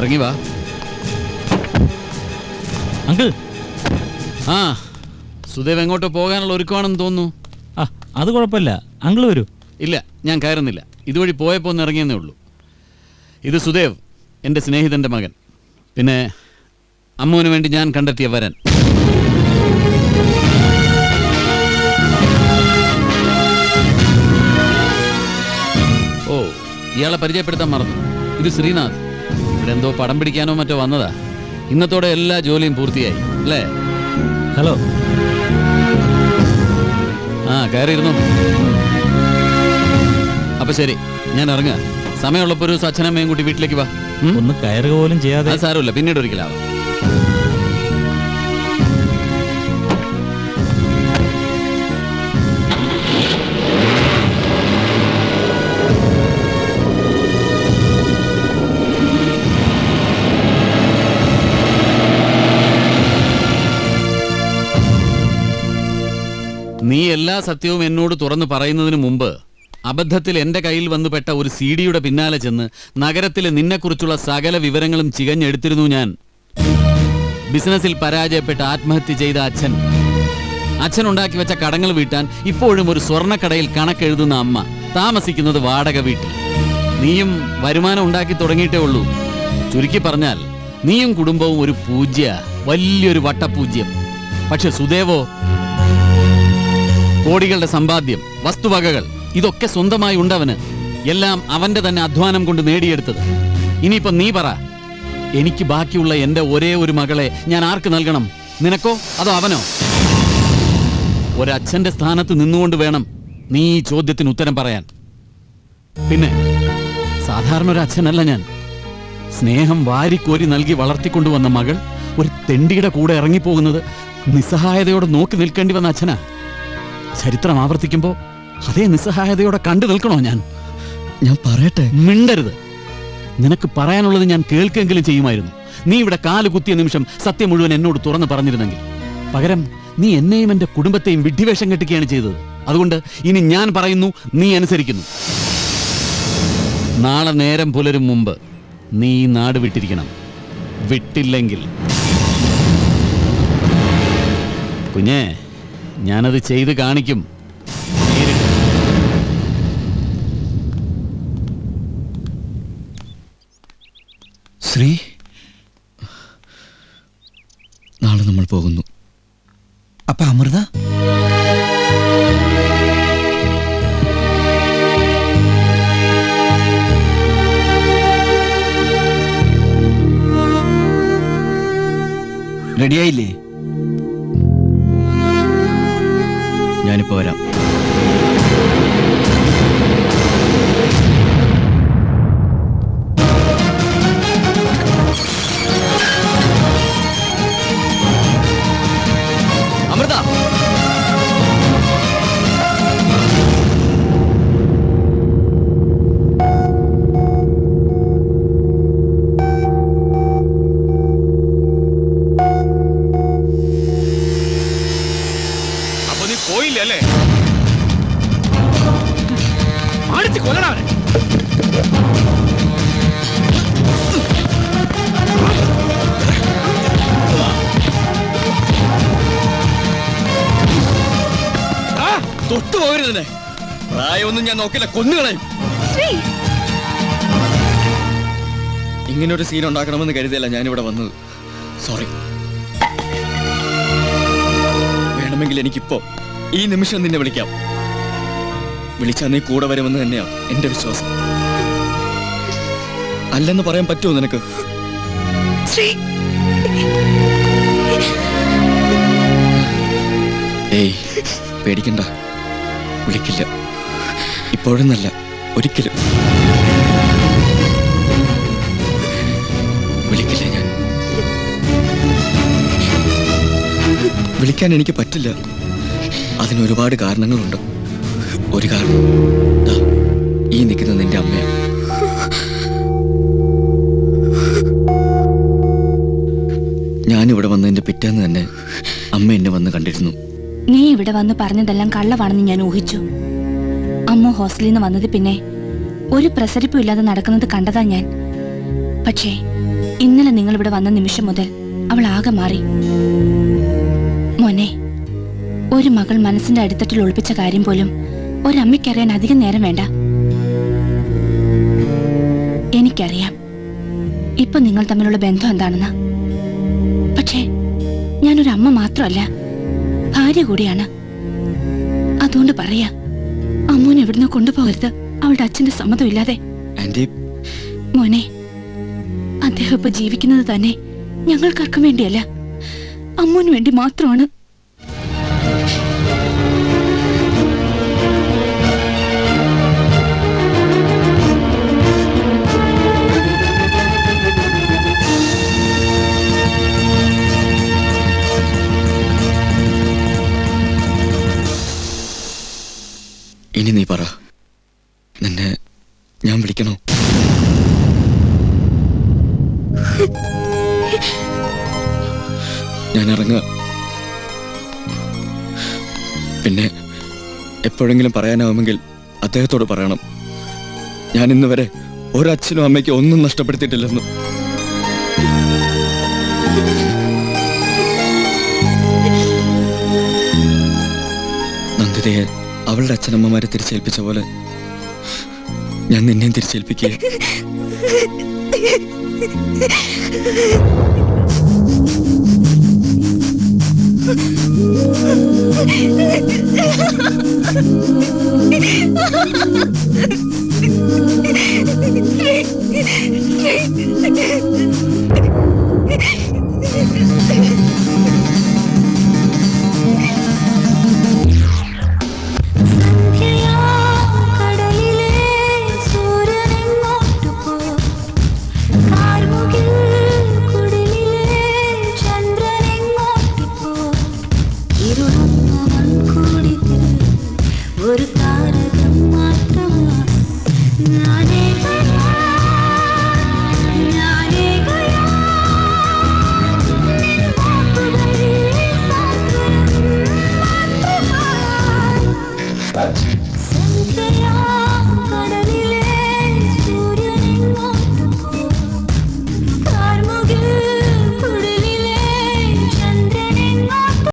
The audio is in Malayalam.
ഇറങ്ങി വാ. അങ്കിൾ. ആ, സുദേവ് എങ്ങോട്ടോ പോകാനുള്ള ഒരുക്കമാണെന്ന് തോന്നുന്നു. ആ, അത് കുഴപ്പമില്ല, അങ്കിൾ വരൂ. ഇല്ല, ഞാൻ കയറുന്നില്ല. ഇതുവഴി പോയപ്പോൾ ഒന്ന് ഇറങ്ങിയെന്നേ ഉള്ളൂ. ഇത് സുദേവ്, എൻ്റെ സ്നേഹിതൻ്റെ മകൻ. പിന്നെ അമ്മുവിന് വേണ്ടി ഞാൻ കണ്ടെത്തിയ വരൻ. ഓ, ഇയാളെ പരിചയപ്പെടുത്താൻ മറന്നു. ഇത് ശ്രീനാഥ്. ഇവിടെ എന്തോ പടം പിടിക്കാനോ മറ്റോ വന്നതാ. ഇന്നത്തോടെ എല്ലാ ജോലിയും പൂർത്തിയായി അല്ലേ? ഹലോ. ആ, കയറിയിരുന്നു. അപ്പൊ ശരി, ഞാൻ ഇറങ്ങുക. സമയമുള്ളപ്പോൾ ഒരു അച്ഛനമ്മയും കൂട്ടി വീട്ടിലേക്ക് വാ. ഒന്ന് കയറുക പോലും ചെയ്യാതെ. അത് സാരമില്ല, പിന്നീട് ഒരിക്കലാവാം. നീ എല്ലാ സത്യവും എന്നോട് തുറന്നു പറയുന്നതിന് മുമ്പ് അബദ്ധത്തിൽ എൻ്റെ കയ്യിൽ വന്നു പെട്ട ഒരു CD-യുടെ പിന്നാലെ ചെന്ന് നഗരത്തിലെ നിന്നെക്കുറിച്ചുള്ള സകല വിവരങ്ങളും ചികഞ്ഞെടുത്തിരുന്നു ഞാൻ. ബിസിനസ്സിൽ പരാജയപ്പെട്ട് ആത്മഹത്യ ചെയ്ത അച്ഛൻ ഉണ്ടാക്കി വെച്ച കടങ്ങൾ വീട്ടാൻ ഇപ്പോഴും ഒരു സ്വർണ്ണക്കടയിൽ കണക്കെഴുതുന്ന അമ്മ, താമസിക്കുന്നത് വാടക വീട്ടിൽ. നീയും വരുമാനം ഉണ്ടാക്കി തുടങ്ങിയിട്ടേ ഉള്ളൂ. ചുരുക്കി പറഞ്ഞാൽ നീയും കുടുംബവും ഒരു പൂജ്യ, വലിയൊരു വട്ടപൂജ്യം. പക്ഷെ സുദേവോ, കോടികളുടെ സമ്പാദ്യം, വസ്തുവകകൾ, ഇതൊക്കെ സ്വന്തമായി ഉണ്ടവന്. എല്ലാം അവന്റെ തന്നെ അധ്വാനം കൊണ്ട് നേടിയെടുത്തത്. ഇനിയിപ്പോ നീ പറ, എനിക്ക് ബാക്കിയുള്ള എൻ്റെ ഒരേ ഒരു മകളെ ഞാൻ ആർക്ക് നൽകണം? നിനക്കോ അതോ അവനോ? ഒരച്ഛന്റെ സ്ഥാനത്ത് നിന്നുകൊണ്ട് വേണം നീ ഈ ചോദ്യത്തിന് ഉത്തരം പറയാൻ. പിന്നെ സാധാരണ ഒരു അച്ഛനല്ല ഞാൻ. സ്നേഹം വാരിക്കോരി നൽകി വളർത്തിക്കൊണ്ടുവന്ന മകൾ ഒരു തെണ്ടിയുടെ കൂടെ ഇറങ്ങിപ്പോകുന്നത് നിസ്സഹായതയോടെ നോക്കി നിൽക്കേണ്ടി വന്ന അച്ഛനാ. ചരിത്രം ആവർത്തിക്കുമ്പോ അതേ നിസ്സഹായതയോടെ കണ്ടു നിൽക്കണോ ഞാൻ? പറയട്ടെ. മിണ്ടരുത്. നിനക്ക് പറയാനുള്ളത് ഞാൻ കേൾക്കെങ്കിലും ചെയ്യുമായിരുന്നു. നീ ഇവിടെ കാല് കുത്തിയ നിമിഷം സത്യം മുഴുവൻ എന്നോട് തുറന്നു പറഞ്ഞിരുന്നെങ്കിൽ. പകരം നീ എന്നെയും എൻ്റെ കുടുംബത്തെയും വിഡ്ഢിവേഷം കെട്ടുകയാണ് ചെയ്തത്. അതുകൊണ്ട് ഇനി ഞാൻ പറയുന്നു, നീ അനുസരിക്കുന്നു. നാളെ നേരം പുലരും മുമ്പ് നീ ഈ നാട് വിട്ടിരിക്കണം. വിട്ടില്ലെങ്കിൽ കുഞ്ഞേ, ഞാനത് ചെയ്ത് കാണിക്കും. ശ്രീ, നാളെ നമ്മൾ പോകുന്നു. അപ്പൊ അമൃത? റെഡിയായില്ലേ? ഞാനിപ്പോ വരാം. അമൃത, അപ്പൊ നീ പോയില്ലേ? അടിച്ച് കൊല്ലണവനെ. തൊട്ടു പോകരുതന്നെ. പ്രായമൊന്നും ഞാൻ നോക്കില്ല, കൊന്നുകളയും. ഇങ്ങനൊരു സീൻ ഉണ്ടാക്കണമെന്ന് കരുതിയല്ല ഞാനിവിടെ വന്നത്. സോറി. വേണമെങ്കിൽ എനിക്കിപ്പോ ഈ നിമിഷം നിന്നെ വിളിക്കാം. വിളിച്ചാൽ നീ കൂടെ വരുമെന്ന് തന്നെയാ എന്റെ വിശ്വാസം. അല്ലെന്ന് പറയാൻ പറ്റുമോ നിനക്ക്? ഏയ്, പേടിക്കണ്ട. വിളിക്കില്ല. ഇപ്പോഴൊന്നല്ല, ഒരിക്കലും വിളിക്കില്ല. ഞാൻ വിളിക്കാൻ എനിക്ക് പറ്റില്ല. അതിന് ഒരുപാട് കാരണങ്ങളുണ്ട്. ഒരു കാരണം ഈ നിൽക്കുന്ന നിന്റെ അമ്മയാണ്. ഞാനിവിടെ വന്നതിന്റെ പിറ്റേന്ന് തന്നെ അമ്മ എന്നെ വന്ന് കണ്ടിരുന്നു. നീ ഇവിടെ വന്ന് പറഞ്ഞതെല്ലാം കള്ളവാണെന്ന് ഞാൻ ഊഹിച്ചു. അമ്മ ഹോസ്റ്റലിൽ നിന്ന് വന്നത് പിന്നെ ഒരു പ്രസരിപ്പും ഇല്ലാതെ നടക്കുന്നത് കണ്ടതാ ഞാൻ. പക്ഷേ ഇന്നലെ നിങ്ങൾ ഇവിടെ വന്ന നിമിഷം മുതൽ അവൾ ആകെ മാറി. മോനെ, ഒരു മകൾ മനസ്സിന്റെ അടിത്തട്ടിൽ ഒളിപ്പിച്ച കാര്യം പോലും ഒരമ്മയ്ക്കറിയാൻ അധികം നേരം വേണ്ട. എനിക്കറിയാം ഇപ്പൊ നിങ്ങൾ തമ്മിലുള്ള ബന്ധം എന്താണെന്ന്. പക്ഷേ ഞാനൊരു അമ്മ മാത്രമല്ല, ഭാര്യ കൂടിയാണ്. അതുകൊണ്ട് പറയാ, അമ്മൂനെ എവിടുന്ന് കൊണ്ടുപോകരുത് അവളുടെ അച്ഛന്റെ സമ്മതമില്ലാതെ. ആന്റി, മോനെ, അദ്ദേഹം ഇപ്പൊ ജീവിക്കുന്നത് തന്നെ ഞങ്ങൾക്കാർക്കും വേണ്ടിയല്ല, അമ്മൂന് വേണ്ടി മാത്രമാണ്. ഇനി നീ പറ, നിന്നെ ഞാൻ വിളിക്കണോ? ഞാൻ ഇറങ്ങുക. പിന്നെ എപ്പോഴെങ്കിലും പറയാനാവുമെങ്കിൽ അദ്ദേഹത്തോട് പറയണം, ഞാൻ ഇന്ന് വരെ ഒരച്ഛനും അമ്മയ്ക്കും ഒന്നും നഷ്ടപ്പെടുത്തിയിട്ടില്ലെന്ന്. നന്ദിതയെ അവളുടെ അച്ഛനമ്മമാരെ തിരിച്ചേൽപ്പിച്ച പോലെ ഞാൻ നിന്നെയും തിരിച്ചേൽപ്പിക്കുക. ഒരു താരകം മാത്രമാണ് സന്ധ്യയാ